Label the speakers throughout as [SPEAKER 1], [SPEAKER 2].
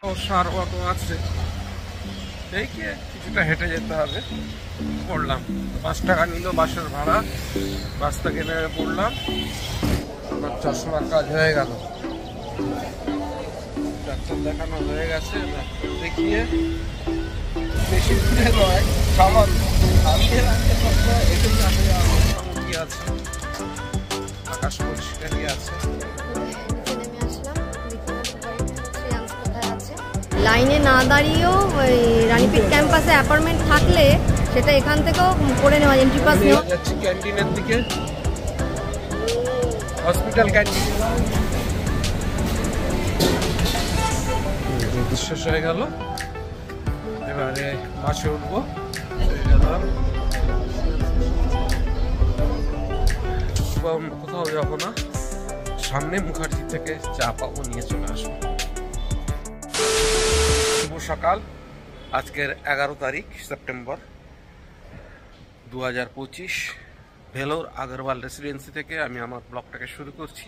[SPEAKER 1] সার auto আছে, দেখে কিছুটা হেঁটে যেতে হবে। পড়লাম 5 টাকা নিল বাসের ভাড়া, বাস থেকে নেমে পড়লাম। আমার চশমার কাজ হয়ে গেল, ডাক্তার দেখানো হয়ে গেছে। দেখিয়ে বেশি দূরে নয়, সামান্য মোটামুটি আছে, আকাশ পরিষ্কারই আছে।
[SPEAKER 2] লাইনে না দাঁড়িয়েও ওই রানীপীঠ ক্যাম্পাসে অ্যাপার্টমেন্ট থাকলে সেটা এখান থেকেও করে নেওয়া, এন্ট্রি পাস নেওয়া
[SPEAKER 1] যাচ্ছি ক্যান্টিনের দিকে, হসপিটাল ক্যান্টিন। শেষ হয়ে গেল, এবারে বাসে উঠবো। কোথাও যাবো না, সামনে মুখার্জি থেকে চা পাবো, নিয়ে চলে আসবো। শুভ সকাল, আজকের 11 তারিখ সেপ্টেম্বর 2025। ভেলোর আগরওয়াল রেসিডেন্সি থেকে আমি আমার ব্লগটাকে শুরু করছি।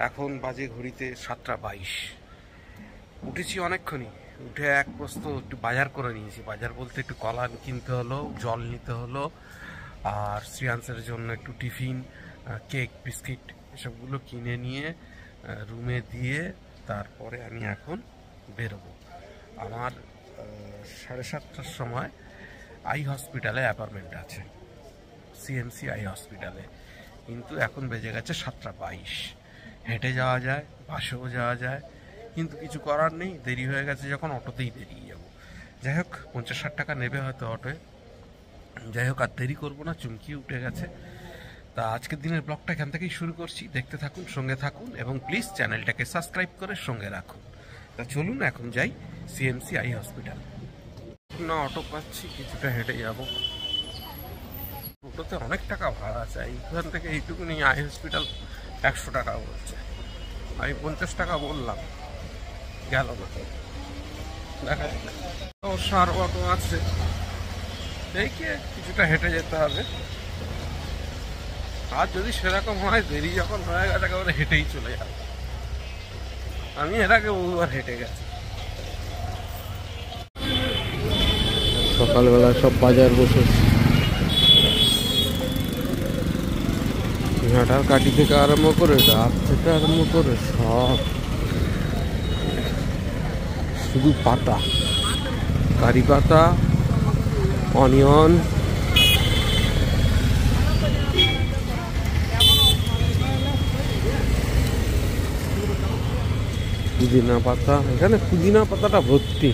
[SPEAKER 1] এখন বাজে ঘড়িতে 7:22। উঠেছি অনেকক্ষণই, উঠে এক প্রস্ত একটু বাজার করে নিয়েছি। বাজার বলতে একটু কলা কিনতে হলো, জল নিতে হলো, আর শ্রেয়াংসের জন্য একটু টিফিন, কেক, বিস্কিট এসবগুলো কিনে নিয়ে রুমে দিয়ে তারপরে আমি এখন বেরোবো। আমার 7:30টার সময় আই হসপিটালে অ্যাপয়েন্টমেন্ট আছে, সিএমসি আই হসপিটালে, কিন্তু এখন বেজে গেছে 7:22। হেঁটে যাওয়া যায়, বাসেও যাওয়া যায়, কিন্তু কিছু করার নেই, দেরি হয়ে গেছে যখন অটোতেই বেরিয়ে যাব। যাই হোক, 50-60 টাকা নেবে হয়তো অটোয়। যাই হোক, আর দেরি করবো না, চুমকি উঠে গেছে। তা আজকের দিনের ব্লগটা এখান থেকেই শুরু করছি। দেখতে থাকুন, সঙ্গে থাকুন, এবং প্লিজ চ্যানেলটাকে সাবস্ক্রাইব করে সঙ্গে রাখুন। তা চলুন এখন যাই সিএমসি আই হসপিটাল। না অটো পাচ্ছি, কিছুটা হেঁটে যাব। অটোতে অনেক টাকা ভাড়া চাই, এখান থেকে এইটুকুনি আই হসপিটাল 100 টাকা বলছে। আমি 50 টাকা বললাম, গেল না। দেখা সার অটো আছে, দেখে কিছুটা হেঁটে যেতে হবে। আর যদি সেরকম হয়, দেরি যখন হয়ে গেছে একেবারে হেঁটেই চলে যাবে। আমি এর আগে বহুবার হেঁটে গেছি। সকালবেলা সব বাজার বসেছে, ঘাটার কাটি থেকে আরম্ভ করে ডাব থেকে আরম্ভ করে সব, শুধু পাতা, কারি পাতা, অনিয়ন, পুদিনা পাতা। এখানে পুদিনা পাতাটা ভর্তি।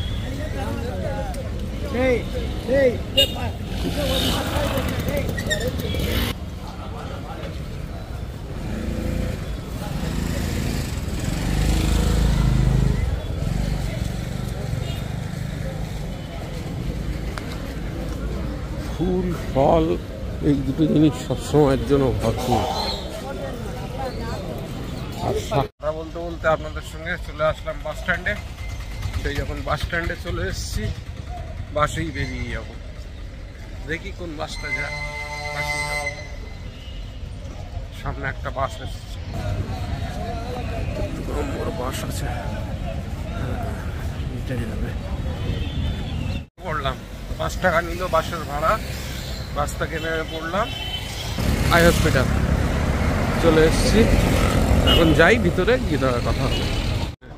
[SPEAKER 1] ফুল, ফল, এই দুটো জিনিস সবসময়ের জন্য ভরপুর। আর কথা বলতে বলতে আপনাদের সঙ্গে চলে আসলাম বাস স্ট্যান্ডে। সেই যখন বাস স্ট্যান্ডে চলে এসেছি, বাসেই বেরিয়ে যাব। দেখি কোন বাসটা যায়, সামনে একটা বাস এসেছে, বড় বাস আছে, যাবে। পড়লাম 5 টাকা নিল বাসের ভাড়া, বাস থেকে নেমে পড়লাম। আই হসপিটাল চলে এসেছি, এখন যাই ভিতরে, গিয়ে দেওয়ার কথা হবে।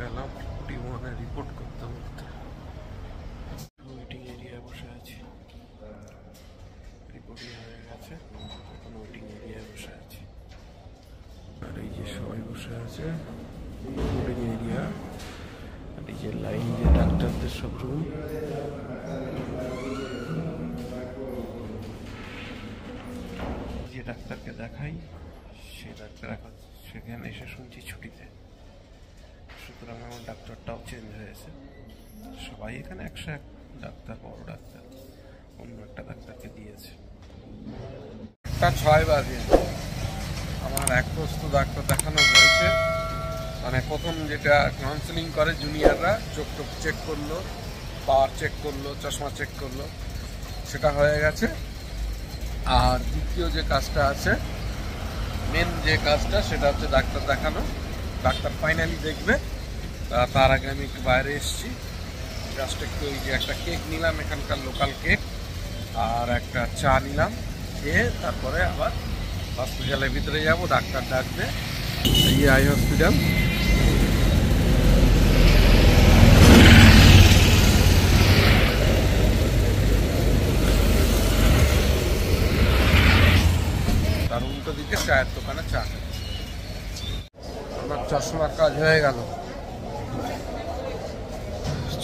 [SPEAKER 1] গেলাম রিপোর্ট করতে বলতে, ওয়েটিং এরিয়ায় বসে আছি। রিপোর্টিং হয়ে গেছে, এখন ওয়েটিং এরিয়ায় বসে আছি। আর এই যে সবাই বসে আছে রিপোর্টিং এরিয়া, আর এই যে লাইন দিয়ে ডাক্তারদের সব রুম। যে ডাক্তারকে দেখাই, সে ডাক্তার এখন সেখানে এসে শুনছি ছুটিতে, সুতরাং আমার ডাক্তারটাও চেঞ্জ হয়েছে। সবাই এখানে 101 ডাক্তার, বড় ডাক্তার, অন্য একটা ডাক্তারকে দিয়েছে। 6 বাজে, আমার এক প্রস্ত ডাক্তার দেখানো হয়েছে। মানে প্রথম যেটা কাউন্সেলিং করে জুনিয়ররা, চোখ টোক চেক করলো, পাওয়ার চেক করলো, চশমা চেক করলো, সেটা হয়ে গেছে। আর দ্বিতীয় যে কাজটা আছে, মেন যে কাজটা, সেটা হচ্ছে ডাক্তার দেখানো। ডাক্তার ফাইনালি দেখবে তার আগে আমি একটু বাইরে এসেছি, জাস্ট একটু ওই যে একটা কেক নিলাম, এখানকার লোকাল কেক, আর একটা চা নিলাম, খেয়ে তারপরে আবার হসপিটালের ভিতরে যাব, ডাক্তার ডাকবে। এই আই হসপিটাল। তার উল্টো দিকে চায়ের দোকানে চা খাচ্ছি। আমার চশমার কাজ হয়ে গেল,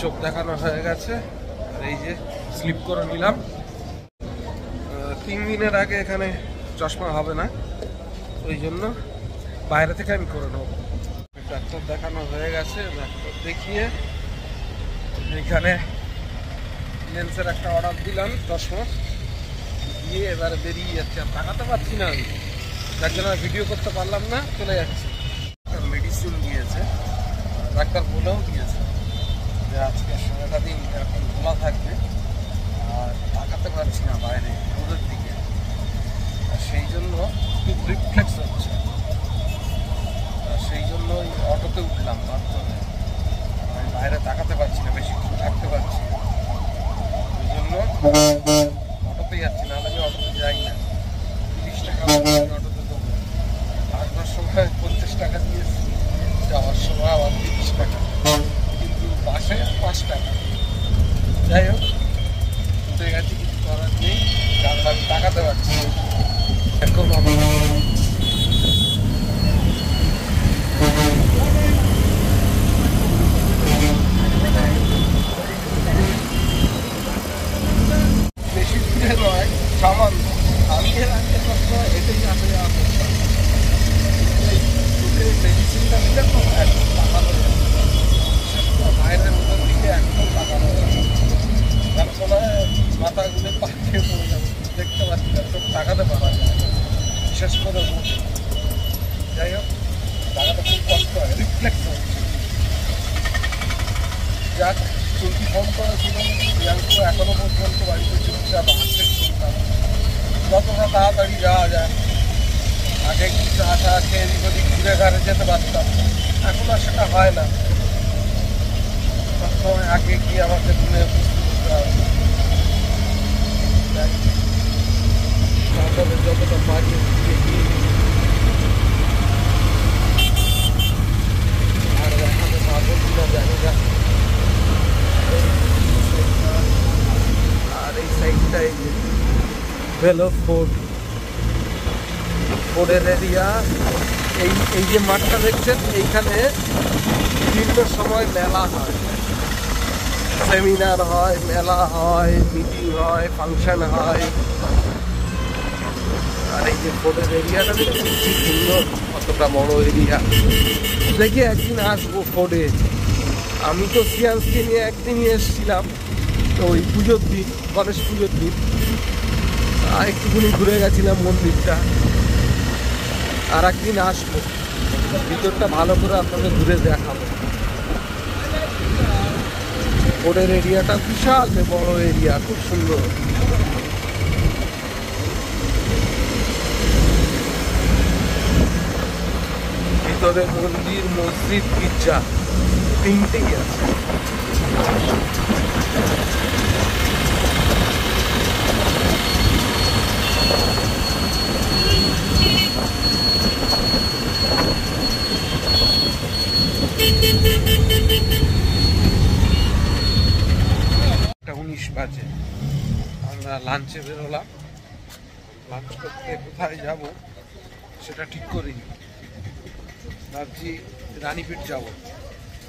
[SPEAKER 1] চোখ দেখানো হয়ে গেছে, আর এই যে স্লিপ করে নিলাম। 3 দিনের আগে এখানে চশমা হবে না, ওই জন্য বাইরে থেকে আমি করে নেব। ডাক্তার দেখানো হয়ে গেছে, ডাক্তার দেখিয়ে এখানে লেন্সের একটা অর্ডার দিলাম, চশমা দিয়ে এবারে বেরিয়ে যাচ্ছে। আর তাকাতে পারছি না আমি, যার জন্য ভিডিও করতে পারলাম না, চলে যাচ্ছি। মেডিসিন দিয়েছে, ডাক্তার বলেও দিয়েছে যে আজকে সময়টা দিন এরকম খোলা থাকবে, আর তাকাতে পারছি না বাইরে রোদের দিকে, আর সেই জন্য খুব রিফ্লেক্স হচ্ছে, আর সেই জন্য ওই অটোতে উঠলাম বাধ্য হয়ে। আমি বাইরে তাকাতে পারছি না, বেশিক্ষণ থাকতে পারছি না, ওই জন্য অটোতে যাচ্ছি। নাহলে আমি অটোতে যাই না, 30 টাকা অটোতে দেবো। আসবার সময় 50 টাকা দিয়েছি, যাওয়ার সময় আবার 30 টাকা, কিন্তু বাসে 5 টাকা। যাই হোক, উঠে গেছি, কিছু করার নেই, কারণ আমি তাকাতে পারছি না। এখন বেশি দূরে নয়, সামান্য। আমি এর আগে সবসময় এটাই আসে যাওয়া করতাম, মেডিসিনটা দিলে তো একদম তাকানো যায়, বাইরের উপর দিকে একদম তাকানো যায়, যার ফলে মাথাগুলো পাঠিয়ে পড়ে যাবে, দেখতে পাচ্ছি না, চোখ তাকাতে পারা যায় না, বিশেষ করে রোদে। যাই হোক, তাকাতে খুব কষ্ট হয়, রিফ্লেক্স হচ্ছে। যাক, চলতি ফোন করেছিল, প্রিয়াঙ্কু এখনো পর্যন্ত বাড়িতে চুপচাপ হাঁটতে শুনতাম, যতটা তাড়াতাড়ি যাওয়া যায়। আগে কিছু আশা খেয়ে এদিক ওদিক ঘুরে ঘাড়ে যেতে পারতাম, এখন আর সেটা হয় না। সবসময় আগে গিয়ে আমাকে ঘুরে বুঝতে হবে, যতটা পারি আর দেখাতে পারবো কিনা জানি না। আর এই সাইডটাই ভেলো ফোর্ডের এরিয়া। এই যে মাঠটা দেখছেন, এইখানে বিভিন্ন সময় মেলা হয়, সেমিনার হয়, মেলা হয়, মিটিং হয়, ফাংশন হয়। আর এই যে ফোর্ডের এরিয়াটা দেখছেন কি সুন্দর, কতটা বড় এরিয়া। দেখি একদিন আসবো ফোর্ডে। আমি তো সিয়ান্সকে নিয়ে একদিনই এসেছিলাম, তো ওই পুজোর দিন, গণেশ পুজোর দিন, একটুখানি ঘুরে গেছিলাম মন্দিরটা। আর একদিন আসবো, ভিতরটা ভালো করে আপনাদের ঘুরে দেখাবো। ফোর্ডের এরিয়াটা বিশাল বড় এরিয়া, খুব সুন্দর। ভিতরে মন্দির, মসজিদ, গির্জা তিনটেই আছে। একটা 19 বাজে, আমরা লাঞ্চে বেরোলাম। লাঞ্চ করতে কোথায় যাব সেটা ঠিক করিনি, ভাবছি রানীপীঠ যাব,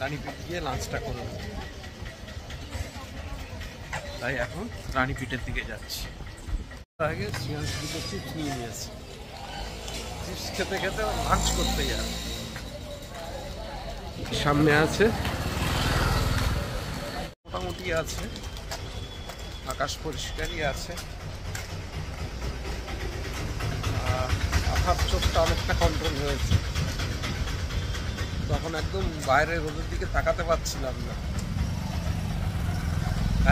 [SPEAKER 1] রানীপীঠ গিয়ে লাঞ্চটা করে নেব। তাই এখন রানীপীঠের দিকে যাচ্ছি। তার আগে সিয়ান্স দুটো চিপস নিয়ে নিয়েছি, চিপস খেতে খেতে লাঞ্চ করতে যাবে। সামনে আছে, মোটামুটি আছে, আকাশ পরিষ্কারই আছে। আঘাত চোখটা অনেকটা কন্ট্রোল হয়েছে, তখন একদম বাইরে রোদের দিকে তাকাতে পারছিলাম না,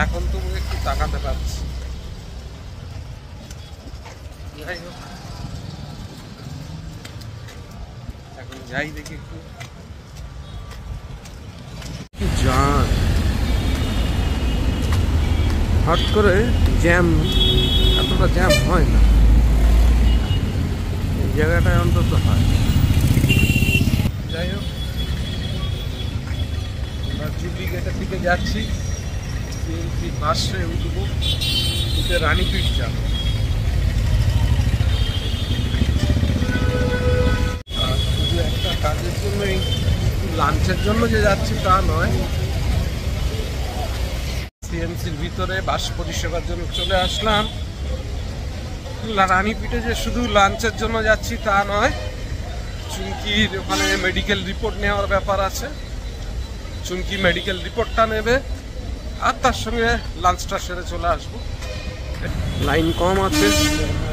[SPEAKER 1] এখন তো একটু তাকাতে পারছি। যাই হোক, এখন যাই দেখি একটু জাম, হট করে জ্যাম, এতটা জ্যাম হয় না এই জায়গাটায়, অন্তত হয়। যাই হোক, আমরা জুবলি গেটের দিকে যাচ্ছি, সিএনজি বাসে উঠবো, উঠে রানীপীঠ যাব। আর শুধু একটা কাজের জন্যই, লাঞ্চের জন্য যে যাচ্ছি তা নয়, সিএমসির ভিতরে বাস পরিষেবার জন্য চলে আসলাম। রানীপীঠে যে শুধু লাঞ্চের জন্য যাচ্ছি তা নয়, চুমকির ওখানে মেডিকেল রিপোর্ট নেওয়ার ব্যাপার আছে। চুমকি মেডিকেল রিপোর্টটা নেবে, আর তার সঙ্গে লাঞ্চটা সেরে চলে আসবো। লাইন কম আছে,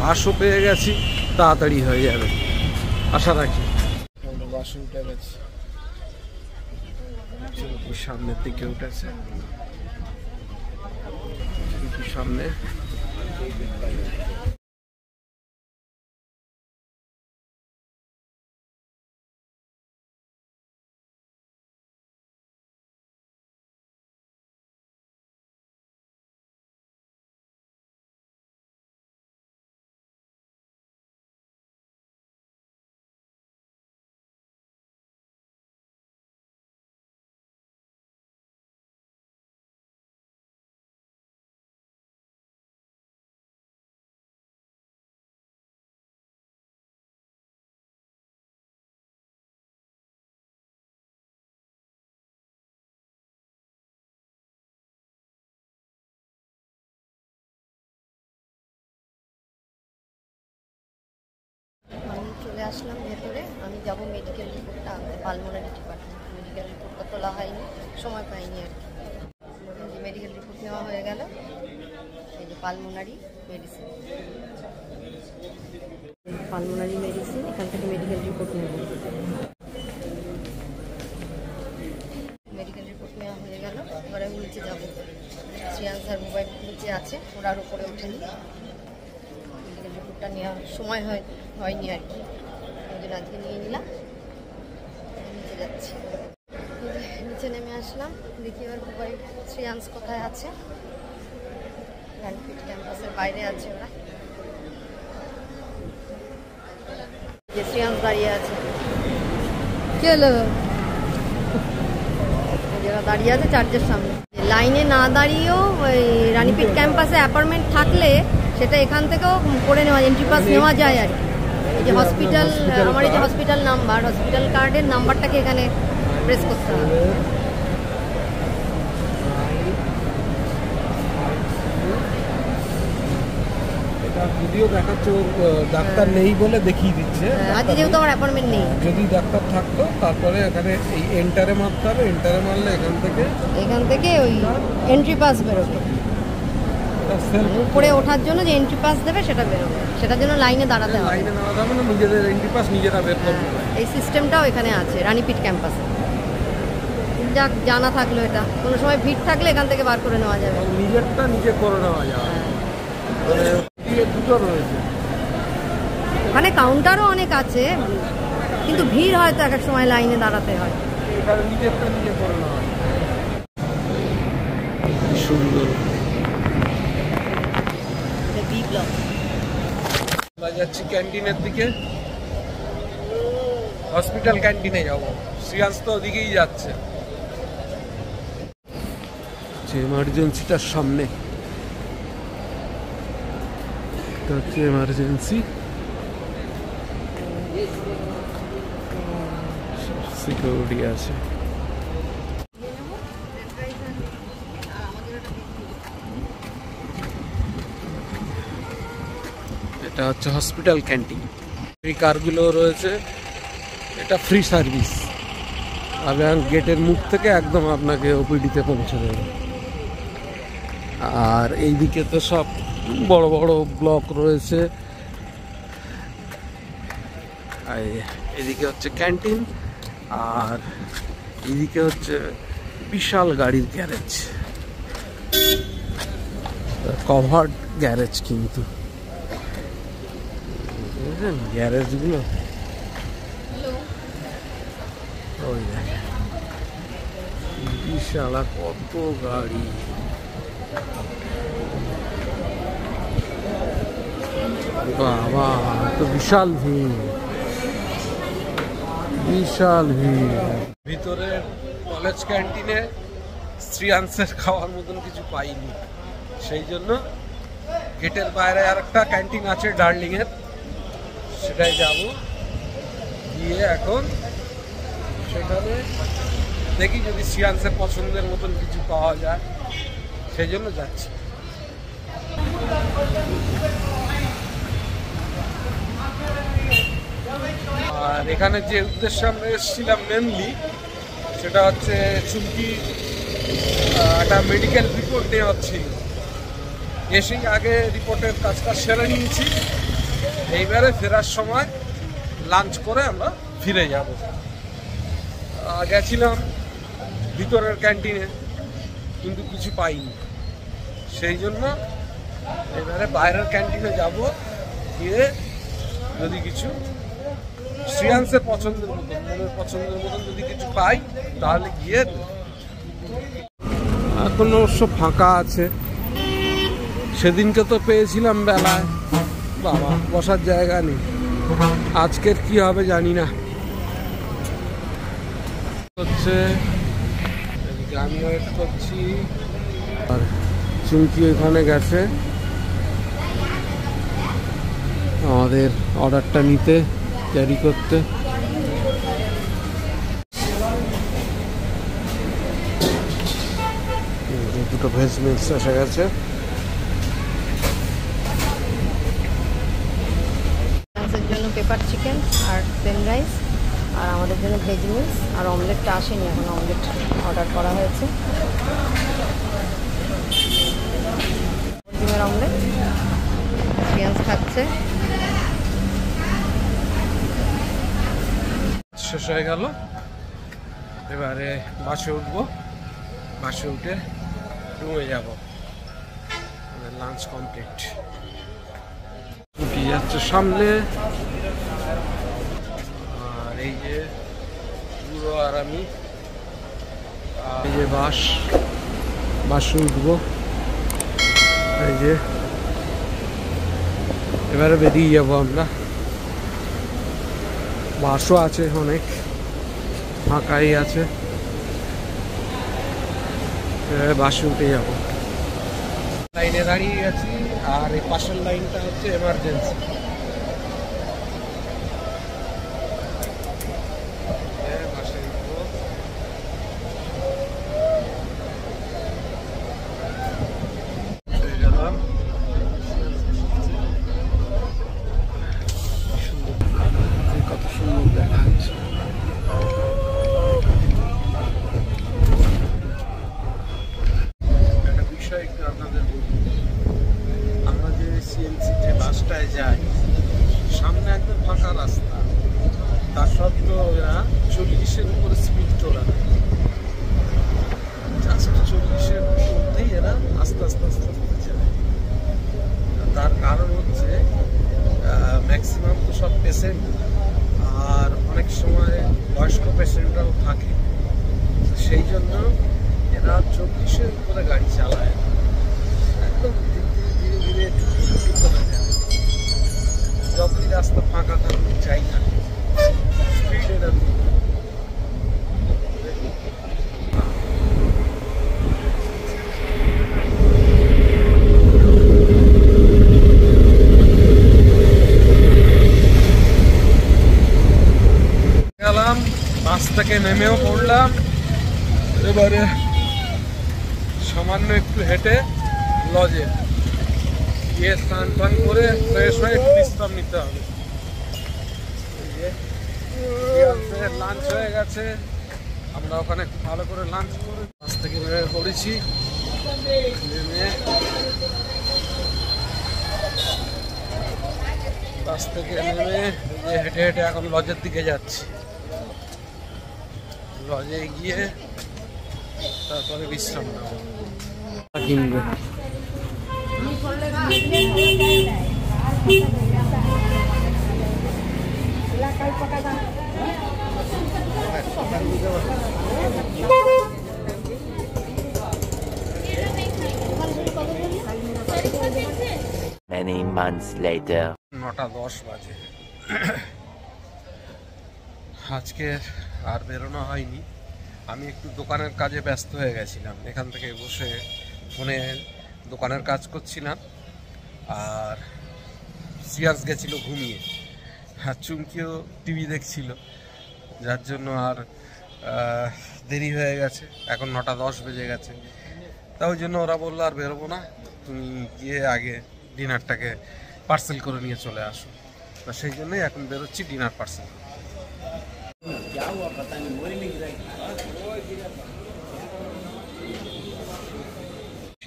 [SPEAKER 1] বাসও পেয়ে গেছি, তাড়াতাড়ি হয়ে যাবে আশা রাখি। বাসে উঠে গেছি, সামনের দিকে উঠেছে, সামনে
[SPEAKER 2] চলে আসলাম ভেতরে। আমি যাব মেডিকেল রিপোর্টটা আনতে, পালমোনারি ডিপার্টমেন্ট। মেডিকেল রিপোর্টটা তোলা হয়নি, সময় পাইনি আর কি। মেডিকেল রিপোর্ট নেওয়া হয়ে গেল, এই যে পালমোনারি মেডিসিন, পালমোনারি মেডিসিন, এখান থেকে মেডিকেল রিপোর্ট নেব। মেডিকেল রিপোর্ট নেওয়া হয়ে গেল, এবারে আমি নিচে যাবো। শ্রেয়ান স্যার মোবাইল নিচে আছে, ওরার উপরে ওঠেনি। মেডিকেল রিপোর্টটা নেওয়ার সময় হয়নি আর কি, ওই জন্য আজকে নিয়ে নিলাম। নিচে যাচ্ছি, নিচে নেমে আসলাম। দেখি এবার মোবাইল শ্রেয়াংস কোথায় আছে। রানীপীঠ ক্যাম্পাসের বাইরে আছে ওরা, যে শ্রেয়াংস দাঁড়িয়ে আছে। কি হলো? যারা দাঁড়িয়ে আছে চার্চের সামনে, লাইনে না দাঁড়িয়েও ওই রানীপীঠ ক্যাম্পাসে অ্যাপার্টমেন্ট থাকলে সেটা এখান থেকেও করে নেওয়া, এন্ট্রি পাস নেওয়া যায় আর কি। এই যে হসপিটাল, আমার এই যে হসপিটাল নাম্বার, হসপিটাল কার্ডের নাম্বারটাকে এখানে প্রেস করতে হবে।
[SPEAKER 1] যদিও দেখাচ্ছে ডাক্তার নেই বলে দেখিয়ে দিচ্ছে,
[SPEAKER 2] আজকে যেহেতু আমার অ্যাপয়েন্টমেন্ট নেই।
[SPEAKER 1] যদি ডাক্তার থাকতো তারপরে এখানে এই এন্টারে মারতে হবে, এন্টারে মারলে এখান থেকে
[SPEAKER 2] ওই এন্ট্রি পাস বেরোবে। উপরে ওঠার জন্য যে এন্ট্রি পাস দেবে সেটা বেরোবে, সেটার জন্য লাইনে দাঁড়াতে হবে।
[SPEAKER 1] লাইনে দাঁড়াতে হবে না, নিজেদের এন্ট্রি পাস নিজেরা বের করবে।
[SPEAKER 2] এই সিস্টেমটাও এখানে আছে রানীপীঠ ক্যাম্পাসে। যাক, জানা থাকলো এটা, কোনো সময় ভিড় থাকলে এখান থেকে বার করে নেওয়া যাবে,
[SPEAKER 1] নিজেরটা নিজে করে নেওয়া যাবে। দুটো রয়েছে
[SPEAKER 2] ওখানে, কাউন্টারও অনেক আছে, কিন্তু ভিড় হয়তো এক এক সময় লাইনে দাঁড়াতে হয়।
[SPEAKER 1] এখানে নিজেরটা নিজে করে নেওয়া যায়। সুন্দর
[SPEAKER 2] বি ব্লক।
[SPEAKER 1] আমরা যাচ্ছি ক্যান্টিনের দিকে, হসপিটাল ক্যান্টিনে যাবো। শ্রেয়াংস তো ওদিকেই যাচ্ছে, এমার্জেন্সিটার সামনে। এটা হচ্ছে এমার্জেন্সি, সিকিউরিটি আছে। এটা হচ্ছে হসপিটাল ক্যান্টিন। এই কারগুলো রয়েছে, এটা ফ্রি সার্ভিস। আপনার গেটের মুখ থেকে একদম আপনাকে ওপিডিতে পৌঁছে দেবে। আর এইদিকে তো সব বড় বড় ব্লক রয়েছে। এদিকে হচ্ছে ক্যান্টিন, আর এদিকে হচ্ছে বিশাল গাড়ির গ্যারেজ, কভার্ড গ্যারেজ। কিন্তু গ্যারেজগুলো ওই দেখেন, বিশালা কত গাড়ি, বাবা তো বিশাল ভিড়, বিশাল ভিড়। ভিতরে কলেজ ক্যান্টিনে শ্রিয়াংসের খাওয়ার মতন কিছু পাইনি, সেই জন্য গেটের বাইরে আর একটা ক্যান্টিন আছে ডার্লিং এর, সেটাই যাব। গিয়ে এখন সেখানে দেখি যদি শ্রিয়াংসের পছন্দের মতন কিছু পাওয়া যায়, সেই জন্য যাচ্ছি। আর এখানে যে উদ্দেশ্যে আমরা এসেছিলাম মেনলি, সেটা হচ্ছে চুমকি একটা মেডিকেল রিপোর্ট নেওয়া ছিল। এসেই আগে রিপোর্টের কাজটা সেরে নিয়েছি, এইবারে ফেরার সময় লাঞ্চ করে আমরা ফিরে যাব। গেছিলাম ভিতরের ক্যান্টিনে, কিন্তু কিছু পাইনি, সেই জন্য এবারে বাইরের ক্যান্টিনে যাব। গিয়ে যদি কিছু শ্রিয়াংসের পছন্দের মতন, মনের পছন্দের মতন যদি কিছু পাই, তাহলে গিয়ে। এখন অবশ্য ফাঁকা আছে, সেদিনকে তো পেয়েছিলাম বেলায়, বাবা বসার জায়গা নেই। আজকের কি হবে জানি না। হচ্ছে আমি ওয়েট করছি, আর চুমকি ওখানে গেছে আমাদের অর্ডারটা নিতে, ক্যারি করতে। দুটো ভেজ মিলস এসে গেছে।
[SPEAKER 2] জন্য পেপার চিকেন আর প্লেন রাইস, আর আমাদের জন্য ভেজ মিলস, আর অমলেটটা আসেনি এখন, অমলেট অর্ডার করা হয়েছে। ডিমের অমলেট পেঁয়াজ খাচ্ছে।
[SPEAKER 1] শেষ হয়ে গেল, এবারে বাসে উঠবো, বাসে উঠে রুমে যাব। Lunch complete. উঠে যাচ্ছে সামনে, আর এই যে পুরো আর আমি, এই যে বাসে উঠবো। এই যে এবারে বেরিয়ে যাবো আমরা। বাসও আছে অনেক, ফাঁকাই আছে, বাসে উঠে যাবো। লাইনে দাঁড়িয়ে গেছি, আর এই পাশের লাইনটা হচ্ছে এমার্জেন্সি। কত সুন্দর দেখা যাচ্ছে। একটা বিষয় একটু আপনাদের বলবো, আমরা যে সিএনসি যে বাসটায় যাই, সামনে একদম ফাঁকা রাস্তা, তার সত্ত্বেও এরা 40-এর উপরে স্পিড চলায়, জাস্ট 40-এর মধ্যেই এরা আস্তে আস্তে আস্তে আস্তে যায়। তার কারণ হচ্ছে ম্যাক্সিমাম তো সব পেশেন্ট, আর অনেক সময় বয়স্ক পেশেন্টরাও থাকে, সেই জন্য এরা 40-এর উপরে গাড়ি চালায়, একদম ধীরে ধীরে একটু করে যায়। যতই রাস্তা ফাঁকা থাকুক চাই না, স্পিড এরা গেলাম। বাস থেকে নেমেও পড়লাম, এবারে সামান্য একটু হেঁটে লজে গিয়ে স্নান টান করে ফ্রেশ হয়ে একটু বিশ্রাম নিতে হবে। লাঞ্চ হয়ে গেছে, আমরা ওখানে একটু ভালো করে লাঞ্চ করে বাস থেকে বেরিয়ে পড়েছি। নেমে বাস থেকে নেমে হেঁটে হেঁটে এখন লজের দিকে যাচ্ছি। লজে গিয়ে তারপরে বিশ্রাম নেব। কিনবে
[SPEAKER 3] Many months later.
[SPEAKER 1] 9:10 বাজে। আজকে আর বেরোনো হয়নি, আমি একটু দোকানের কাজে ব্যস্ত হয়ে গেছিলাম। এখান থেকে বসে ফোনে দোকানের কাজ করছিলাম, আর সিয়ার্স গেছিল ঘুমিয়ে, আর চুমকিও টিভি দেখছিল, যার জন্য আর দেরি হয়ে গেছে। এখন 9:10 বেজে গেছে, তা ওই জন্য ওরা বললো আর বেরোবো না, তুমি গিয়ে আগে ডিনারটাকে পার্সেল করে নিয়ে চলে আসো। তা সেই জন্যই এখন বেরোচ্ছি ডিনার পার্সেল।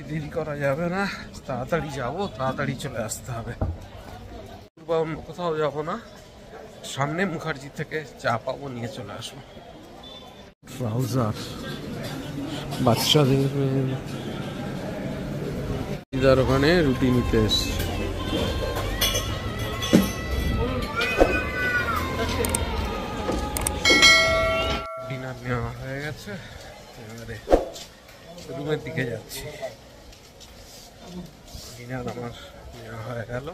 [SPEAKER 1] দেরি করা যাবে না, তাড়াতাড়ি যাবো, তাড়াতাড়ি চলে আসতে হবে। বা অন্য কোথাও যাবো না, সামনে মুখার্জি থেকে চা পাবো, নিয়ে চলে আসবো। ট্রাউজার বাচ্চাদের, দিদার ওখানে রুটি নিতে এসছি। ডিনার নেওয়া হয়ে গেছে, এবারে রুমের দিকে যাচ্ছি। ডিনার আমার নেওয়া হয়ে গেল।